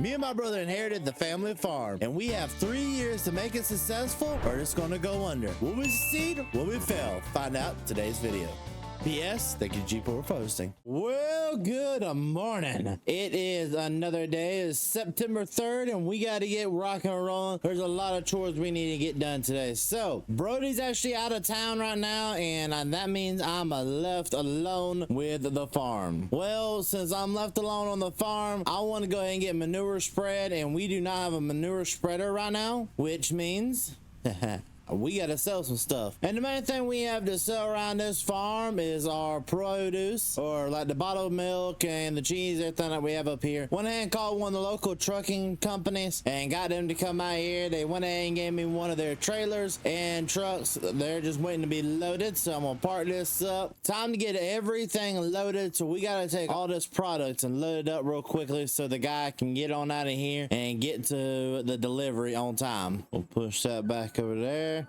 Me and my brother inherited the family farm, and we have 3 years to make it successful, or it's gonna go under. Will we succeed? Will we fail? Find out in today's video. P.S. Thank you, Gilbert, for hosting. Well, good morning. It is another day. It's September 3rd, and we got to get rocking and rolling. There's a lot of chores we need to get done today. So, Brody's actually out of town right now, and that means I'm left alone with the farm. Well, since I'm left alone on the farm, I want to go ahead and get manure spread, and we do not have a manure spreader right now, which means... we gotta sell some stuff, and the main thing we have to sell around this farm is our produce, or like the bottled milk and the cheese, everything that we have up here. Went ahead and called one of the local trucking companies and got them to come out here. They went ahead and gave me one of their trailers and trucks. They're just waiting to be loaded, so I'm gonna park this up. Time to get everything loaded, so we gotta take all this product and load it up real quickly so the guy can get on out of here and get to the delivery on time. We'll push that back over there.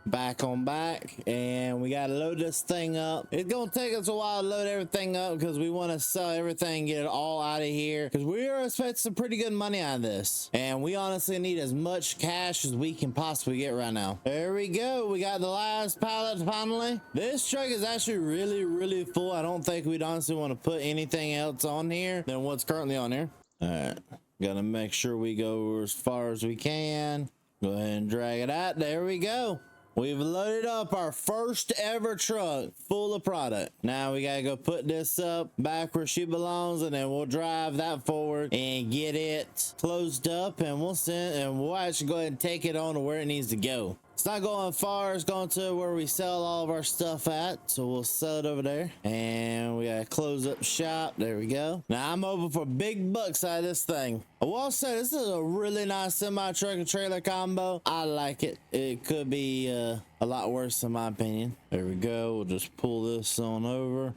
Back on back, and we gotta load this thing up. It's gonna take us a while to load everything up because we want to sell everything, get it all out of here, because we are expecting some pretty good money out of this, and we honestly need as much cash as we can possibly get right now. There we go. We got the last pallet finally. This truck is actually really full. I don't think we'd honestly want to put anything else on here than what's currently on here. All right, gotta make sure we go as far as we can. Go ahead and drag it out. There we go. We've loaded up our first ever truck full of product. Now we gotta go put this up back where she belongs, and then we'll drive that forward and get it closed up, and we'll actually go ahead and take it on to where it needs to go. It's not going far. It's going to where we sell all of our stuff at, so we'll sell it over there, and we gotta close up shop. There we go. Now I'm hoping for big bucks out of this thing. I will say this is a really nice semi truck and trailer combo. I like it. It could be a lot worse in my opinion. There we go. We'll just pull this on over,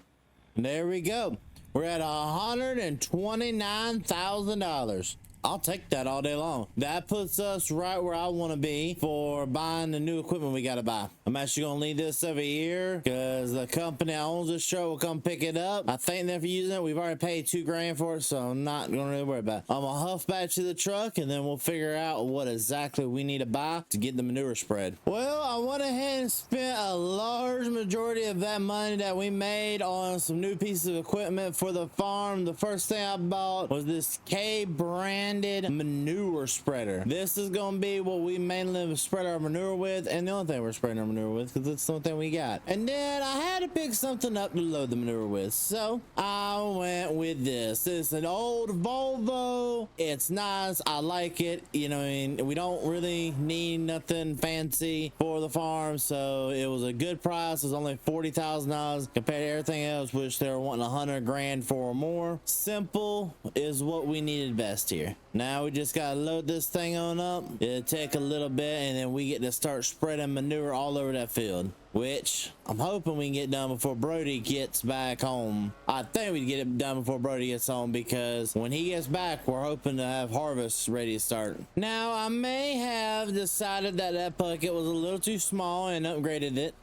and there we go. We're at $129,000. I'll take that all day long. That puts us right where I want to be for buying the new equipment we got to buy. I'm actually going to leave this over here because the company that owns this truck will come pick it up. I think they're using it. We've already paid $2 grand for it, so I'm not going to really worry about it. I'm going to huff back to the truck, and then we'll figure out what exactly we need to buy to get the manure spread. Well, I went ahead and spent a large majority of that money that we made on some new pieces of equipment for the farm. The first thing I bought was this K brand manure spreader. This is gonna be what we mainly spread our manure with, and the only thing we're spreading our manure with, because it's the only thing we got. And then I had to pick something up to load the manure with, so I went with this. It's an old Volvo. It's nice. I like it. You know, and we don't really need nothing fancy for the farm, so it was a good price. It was only $40,000 compared to everything else, which they were wanting 100 grand for or more. Simple is what we needed best here. Now we just gotta load this thing on up. It'll take a little bit, and then we get to start spreading manure all over that field, which I'm hoping we can get done before Brody gets back home. I think we can get it done before Brody gets home, because when he gets back, we're hoping to have harvest ready to start. Now, I may have decided that bucket was a little too small and upgraded it.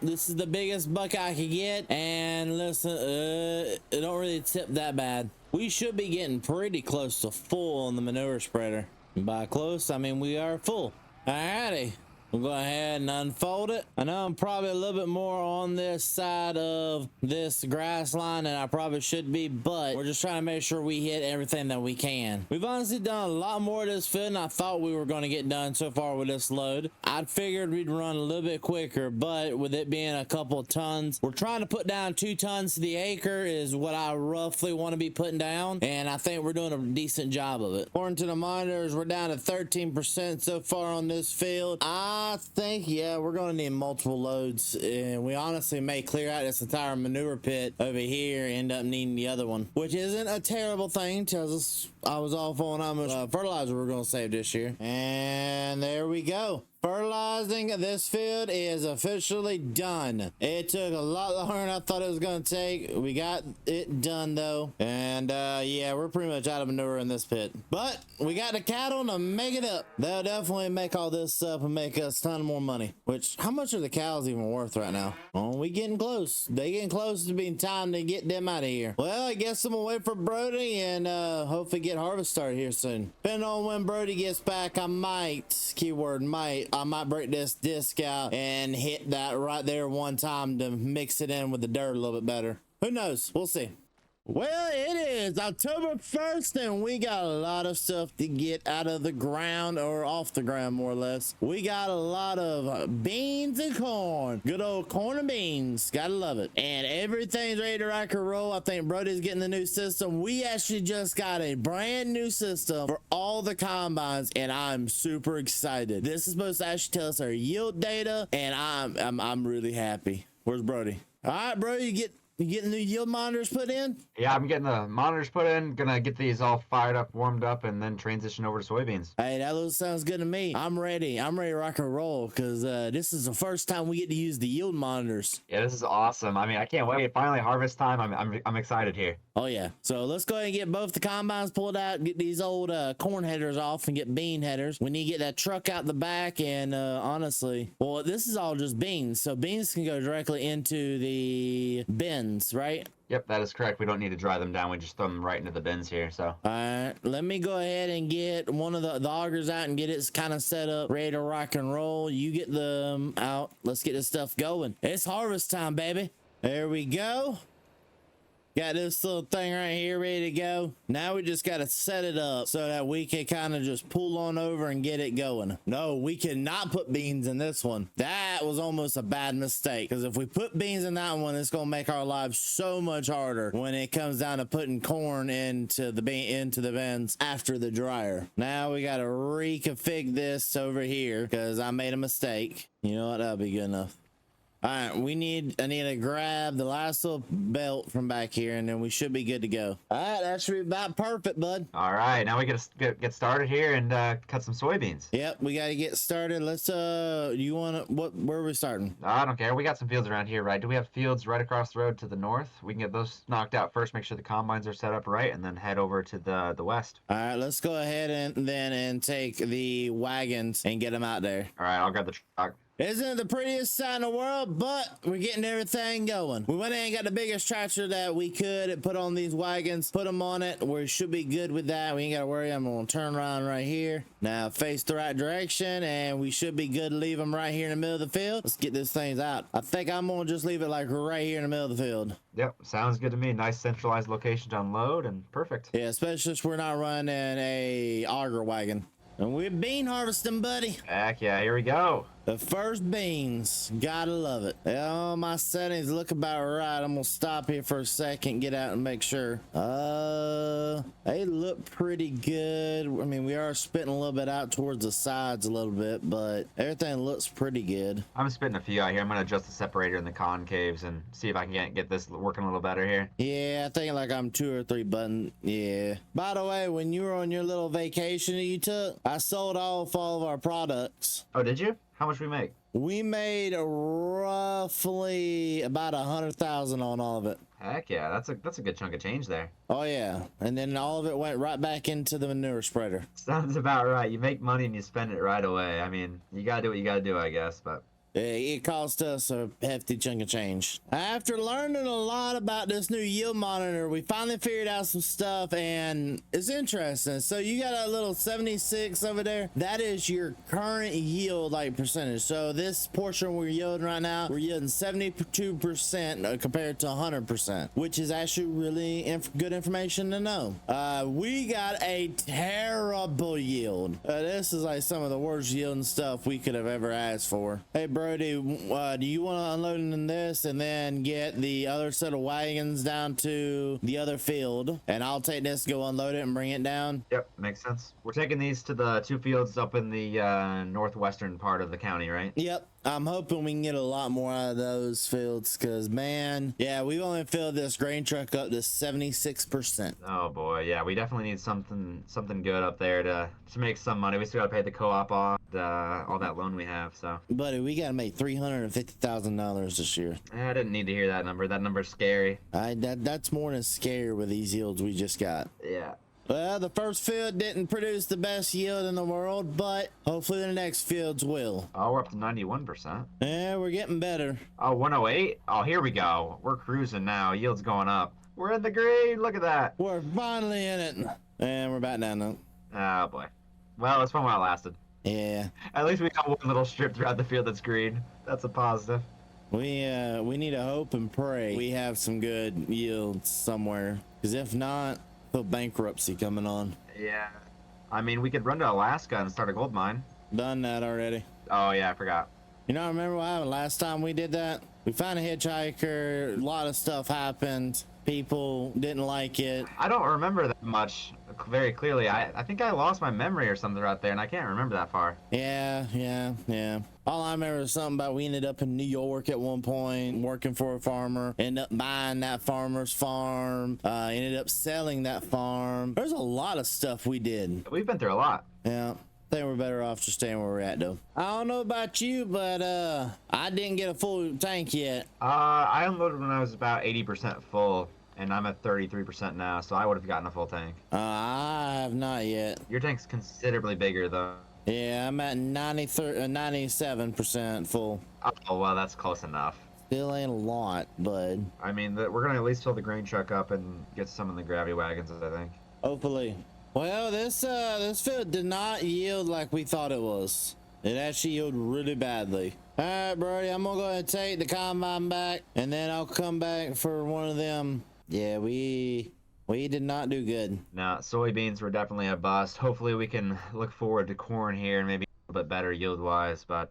This is the biggest bucket I could get, and listen, it don't really tip that bad. We should be getting pretty close to full on the manure spreader. And by close, I mean we are full. Alrighty. We'll go ahead and unfold it. I know I'm probably a little bit more on this side of this grass line than I probably should be, but we're just trying to make sure we hit everything that we can. We've honestly done a lot more of this field than I thought we were going to get done so far with this load. I figured we'd run a little bit quicker, but with it being a couple of tons, we're trying to put down 2 tons to the acre is what I roughly want to be putting down, and I think we're doing a decent job of it. According to the monitors, we're down to 13% so far on this field. I think, yeah, we're going to need multiple loads, and we honestly may clear out this entire manure pit over here and end up needing the other one, which isn't a terrible thing because I was off on how much fertilizer we're going to save this year. And there we go. Fertilizing this field is officially done. It took a lot longer than I thought it was going to take. We got it done though. And yeah, we're pretty much out of manure in this pit. But we got the cattle to make it up. They'll definitely make all this up and make us a ton more money. Which, how much are the cows even worth right now? Oh, we getting close. They getting close to being time to get them out of here. Well, I guess I'm gonna wait for Brody and hopefully get harvest started here soon. Depending on when Brody gets back, I might, keyword might, I might break this disc out and hit that right there one time to mix it in with the dirt a little bit better. Who knows? We'll see. Well, it is October 1st, and we got a lot of stuff to get out of the ground, or off the ground, more or less. We got a lot of beans and corn. Good old corn and beans. Gotta love it. And everything's ready to rock and roll. I think Brody's getting the new system. We actually just got a brand new system for all the combines, and I'm super excited. This is supposed to actually tell us our yield data, and I'm really happy. Where's Brody? All right, bro, you getting new yield monitors put in? Yeah, I'm getting the monitors put in. Gonna get these all fired up, warmed up, and then transition over to soybeans. Hey, that sounds good to me. I'm ready. I'm ready to rock and roll because this is the first time we get to use the yield monitors. Yeah, this is awesome. I mean, I can't wait. Finally, harvest time. I'm excited here. Oh yeah. So let's go ahead and get both the combines pulled out, get these old corn headers off, and get bean headers. We need to get that truck out the back, and honestly, well, this is all just beans, so beans can go directly into the bins, right? Yep, that is correct. We don't need to dry them down. We just throw them right into the bins here. So, all right, let me go ahead and get one of the augers out and get it kind of set up, ready to rock and roll. You get them out. Let's get this stuff going. It's harvest time, baby. There we go. Got this little thing right here ready to go. Now we just got to set it up so that we can kind of just pull on over and get it going. No, we cannot put beans in this one. That was almost a bad mistake, because if we put beans in that one, it's going to make our lives so much harder when it comes down to putting corn into the bins after the dryer. Now we got to reconfigure this over here because I made a mistake. You know what? That'll be good enough. All right, I need to grab the last little belt from back here, and then we should be good to go. All right, that should be about perfect, bud. All right, now we get started here and cut some soybeans. Yep, we got to get started. Let's you want to where are we starting? I don't care. We got some fields around here, right? Do we have fields right across the road to the north? We can get those knocked out first, make sure the combines are set up right, and then head over to the west. All right, let's go ahead and take the wagons and get them out there. All right, I'll grab the truck. Isn't it the prettiest sight in the world? But we're getting everything going. We went in and got the biggest tractor that we could and put on these wagons, put them on it. We should be good with that. We ain't got to worry. I'm going to turn around right here. Now face the right direction, and we should be good to leave them right here in the middle of the field. Let's get these things out. I think I'm going to just leave it like right here in the middle of the field. Yep, sounds good to me. Nice centralized location to unload, and perfect. Yeah, especially if we're not running a auger wagon. And we're bean harvesting, buddy. Heck yeah, here we go. The first beans, gotta love it. Oh, my settings look about right. I'm gonna stop here for a second, get out and make sure. They look pretty good. I mean, we are spitting a little bit out towards the sides a little bit, but everything looks pretty good. I'm spitting a few out here. I'm gonna adjust the separator in the concaves and see if I can get this working a little better here. Yeah, I think like I'm 2 or 3 button. Yeah. By the way, when you were on your little vacation that you took, I sold off all of our products. Oh, did you? How much we make? We made roughly about 100,000 on all of it. Heck yeah, that's a good chunk of change there. Oh yeah, and then all of it went right back into the manure spreader. Sounds about right. You make money and you spend it right away. I mean, you gotta do what you gotta do, I guess, but... It cost us a hefty chunk of change. After learning a lot about this new yield monitor, we finally figured out some stuff, and it's interesting. So you got a little 76 over there. That is your current yield like percentage. So this portion we're yielding right now, we're yielding 72% compared to 100%, which is actually really good information to know. We got a terrible yield. This is like some of the worst yielding stuff we could have ever asked for. Hey, bro. Do you want to unload in this and then get the other set of wagons down to the other field, and I'll take this, go unload it and bring it down? Yep, makes sense. We're taking these to the 2 fields up in the northwestern part of the county, right? Yep. I'm hoping we can get a lot more out of those fields, because man, yeah, we've only filled this grain truck up to 76%. Oh boy, yeah, we definitely need something good up there to make some money. We still gotta pay the co-op off, all that loan we have. So, buddy, we gotta make $350,000 this year. I didn't need to hear that number. That number's scary. That's more than scary with these yields we just got. Yeah. Well, the first field didn't produce the best yield in the world, but hopefully the next fields will. Oh, we're up to 91%. Yeah, we're getting better. Oh, 108. Oh, here we go. We're cruising now. Yield's going up. We're in the green. Look at that. We're finally in it. And we're back down now. Oh, boy. Well, it's fun while it lasted. Yeah. At least we got one little strip throughout the field that's green. That's a positive. We need to hope and pray we have some good yields somewhere. Because if not, feel bankruptcy coming on. Yeah. I mean, we could run to Alaska and start a gold mine. Done that already. Oh, yeah, I forgot. You know, remember what happened last time we did that? We found a hitchhiker, a lot of stuff happened. People didn't like it. I don't remember that much very clearly. I think I lost my memory or something out there, and I can't remember that far. Yeah. All I remember is something about we ended up in New York at one point, working for a farmer, ended up buying that farmer's farm, ended up selling that farm. There's a lot of stuff we did. We've been through a lot. Yeah. I think we're better off just staying where we're at, though. I don't know about you, but I didn't get a full tank yet. I unloaded when I was about 80% full, and I'm at 33% now, so I would have gotten a full tank. I have not yet. Your tank's considerably bigger, though. Yeah, I'm at 97% full. Oh, well, that's close enough. Still ain't a lot, bud. I mean, we're going to at least fill the grain truck up and get some in the gravity wagons, I think. Hopefully. Well, this field did not yield like we thought it was. It actually yielded really badly. All right, Brody, I'm gonna go ahead and take the combine back, and then I'll come back for one of them. Yeah, we did not do good. Now, soybeans were definitely a bust. Hopefully we can look forward to corn here and maybe a little bit better yield-wise, but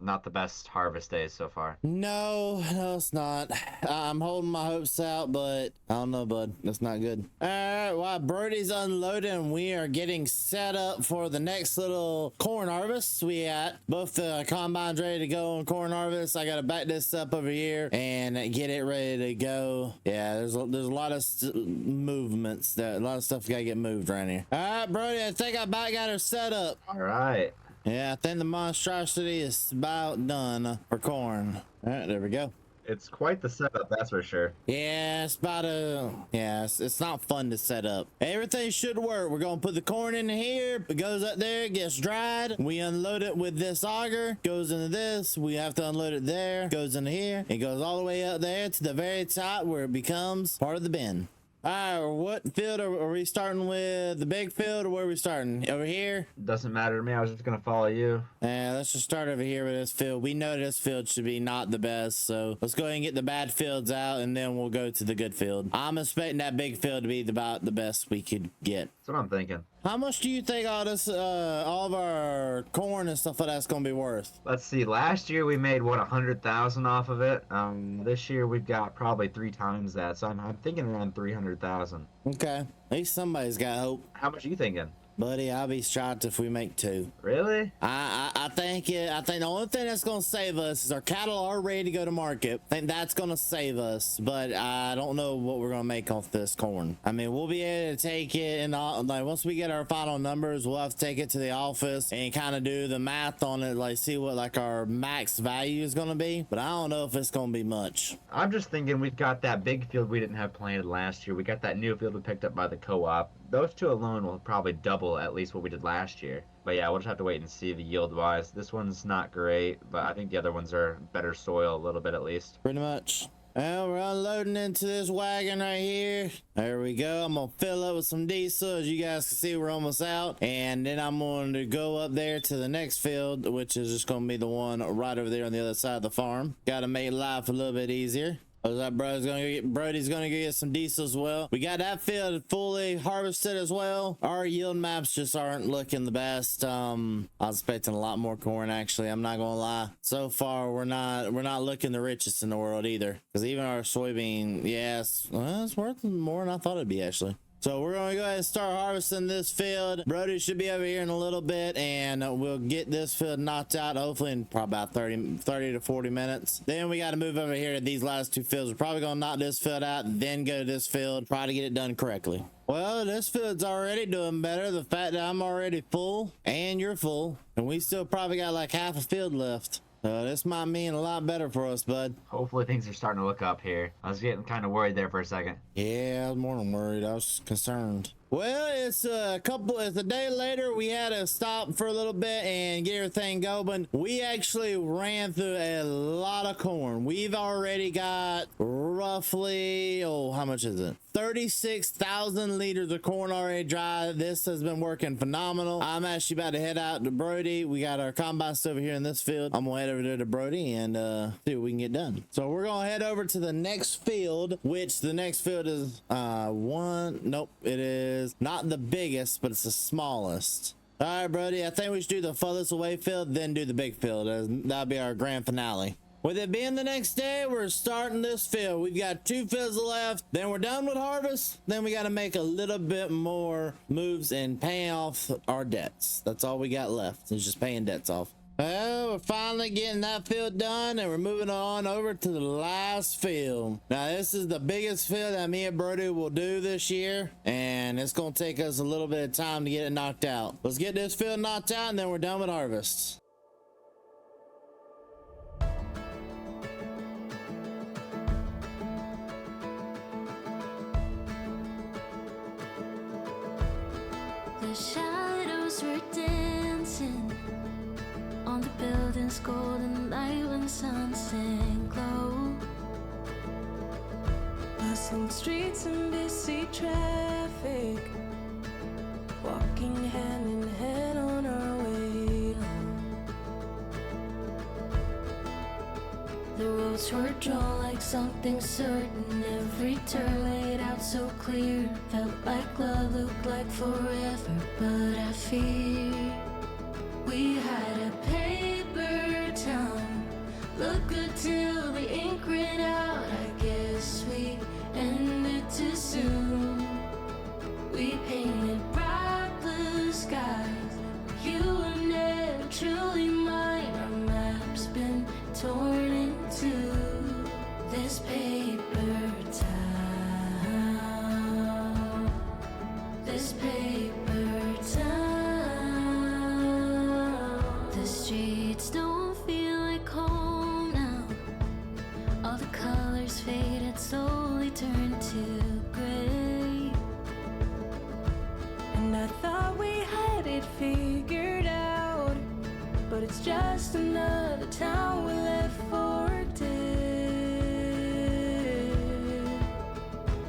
not the best harvest days so far. No, it's not. I'm holding my hopes out, but I don't know, bud. That's not good. All right, while Brody's unloading, we are getting set up for the next little corn harvest. We at both the combines ready to go on corn harvest. I gotta back this up over here and get it ready to go. Yeah, there's a lot of movements, a lot of stuff gotta get moved around here. All right, Brody, I think I about got her set up. All right. Yeah, I think the monstrosity is about done for corn. All right, there we go. It's quite the setup, that's for sure. Yeah, it's not fun to set up. Everything should work. We're gonna put the corn in here. It goes up there, gets dried. We unload it with this auger. Goes into this. We have to unload it there. Goes into here. It goes all the way up there to the very top where it becomes part of the bin. All right, what field are we starting with? The big field, or where are we starting? Over here? Doesn't matter to me. I was just gonna follow you. Yeah, let's just start over here with this field. We know this field should be not the best, so let's go ahead and get the bad fields out, and then we'll go to the good field. I'm expecting that big field to be about the best we could get. That's what I'm thinking. How much do you think all of our corn and stuff like that's gonna be worth? Let's see. Last year we made what 100,000 off of it. This year we've got probably 3 times that, so I'm thinking around 300,000. Okay, at least somebody's got hope. How much are you thinking? Buddy, I'll be shocked if we make 2. Really? I think the only thing that's gonna save us is our cattle are ready to go to market. I think that's gonna save us, but I don't know what we're gonna make off this corn. I mean, we'll be able to take it, and like once we get our final numbers, we'll have to take it to the office and kind of do the math on it, like see what like our max value is gonna be. But I don't know if it's gonna be much. I'm just thinking we've got that big field we didn't have planted last year. We got that new field we picked up by the co-op. Those 2 alone will probably double at least what we did last year. But yeah, we'll just have to wait and see the yield wise. This one's not great, but I think the other ones are better soil a little bit at least. Pretty much. Well, we're unloading into this wagon right here. There we go. I'm gonna fill up with some diesel. As you guys can see, we're almost out. And then I'm going to go up there to the next field, which is just gonna be the one right over there on the other side of the farm. Gotta make life a little bit easier. Brody's gonna get some diesel as well. We got that field fully harvested as well. Our yield maps just aren't looking the best. I was expecting a lot more corn, actually. I'm not gonna lie. So far, we're not looking the richest in the world either. Because even our soybean, yes, well, it's worth more than I thought it'd be, actually. So we're going to go ahead and start harvesting this field. Brody should be over here in a little bit, and we'll get this field knocked out hopefully in probably about 30 to 40 minutes. Then we got to move over here to these last 2 fields. We're probably going to knock this field out, then go to this field, try to get it done correctly. Well, this field's already doing better. The fact that I'm already full and you're full, and we still probably got like half a field left. This might mean a lot better for us, bud. Hopefully things are starting to look up here. I was getting kind of worried there for a second. Yeah, I was more than worried. I was concerned. Well, it's a day later. We had to stop for a little bit and get everything going. We actually ran through a lot of corn. We've already got roughly, oh, how much is it? 36,000 liters of corn already dry. This has been working phenomenal. I'm actually about to head out to Brody. We got our combine over here in this field. I'm gonna head over there to Brody and see what we can get done. So we're gonna head over to the next field, which the next field is nope, it is not the biggest, but it's the smallest. All right, Brody, I think we should do the furthest away field, then do the big field. That'll be our grand finale. With it being the next day, we're starting this field. We've got 2 fields left. Then we're done with harvest. Then we got to make a little bit more moves and pay off our debts. That's all we got left, is just paying debts off. Well, we're finally getting that field done, and we're moving on over to the last field. Now, this is the biggest field that me and Brody will do this year, and it's going to take us a little bit of time to get it knocked out. Let's get this field knocked out, and then we're done with harvest. The shadows were dancing on the building's golden light when sun sank low. Bustling streets and busy traffic, walking hand in hand on our way home. The roads were drawn like something certain, every turn laid out so clear. Felt like love, looked like forever, but I fear we had a paper town, looked good till the ink ran out. I guess we ended too soon. We painted bright blue skies, you were never truly mine. Our map's been torn into this paper town, this paper town. The streets don't feel like home now. All the colors faded, slowly turned to gray. And I thought we had it figured out, but it's just another town we left for dead.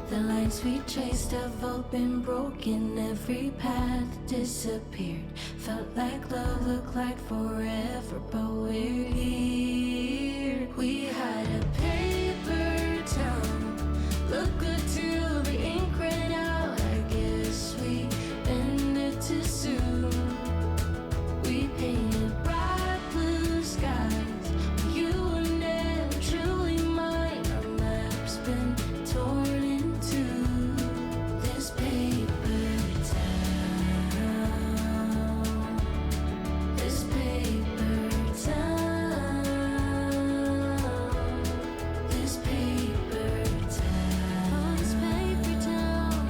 The lines we chased have all been broken, every path disappeared. Felt like love, looked like forever, but we're here. We had a paper town, looked good till the ink ran out. I guess we ended too soon. We painted bright blue skies, you were never truly mine. Our map's been torn into this paper town, this paper town, this paper town, this paper town,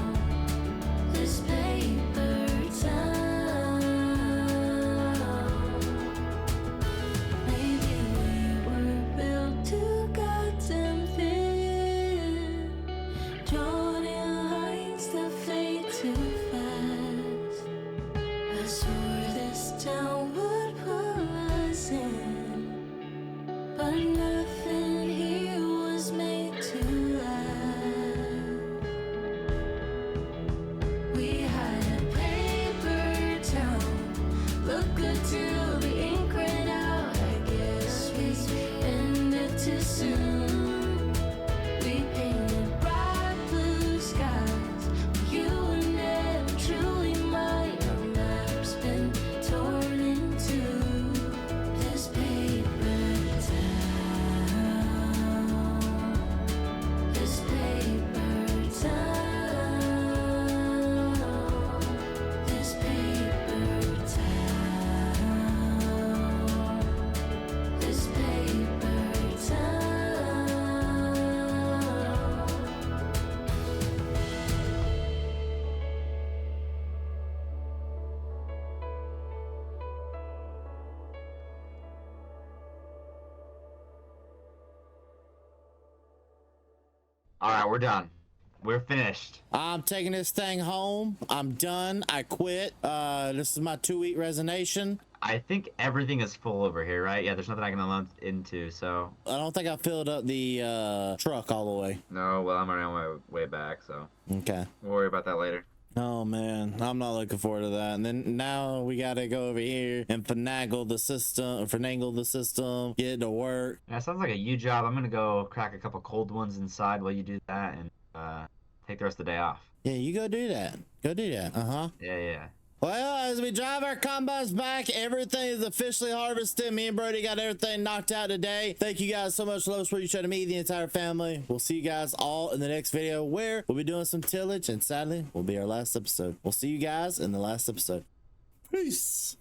this paper town. Maybe we were built too goddamn thin, drawn in lines that fade too fast. I swore this town would pull us in, but nothing here was made to last. We had a paper town, looked good till the ink ran out. I guess we ended too soon. We painted bright blue skies, you were never truly mine. Our map's been torn into this paper town, this paper town, this paper town, this paper town. All right, we're done. We're finished. I'm taking this thing home. I'm done. I quit. This is my 2-week resignation. I think everything is full over here, right? Yeah, there's nothing I can unload into, so. I don't think I filled up the truck all the way. No, well, I'm already on my way back, so. Okay. We'll worry about that later. Oh man, I'm not looking forward to that. And then now we gotta go over here and finagle the system, get it to work. Yeah, sounds like a you job. I'm gonna go crack a couple cold ones inside while you do that and take the rest of the day off. Yeah, you go do that. Go do that. Uh-huh. Yeah. Well, as we drive our combines back, everything is officially harvested. Me and Brody got everything knocked out today. Thank you guys so much for the support you showed to me, the entire family. We'll see you guys all in the next video where we'll be doing some tillage, and sadly, will be our last episode. We'll see you guys in the last episode. Peace.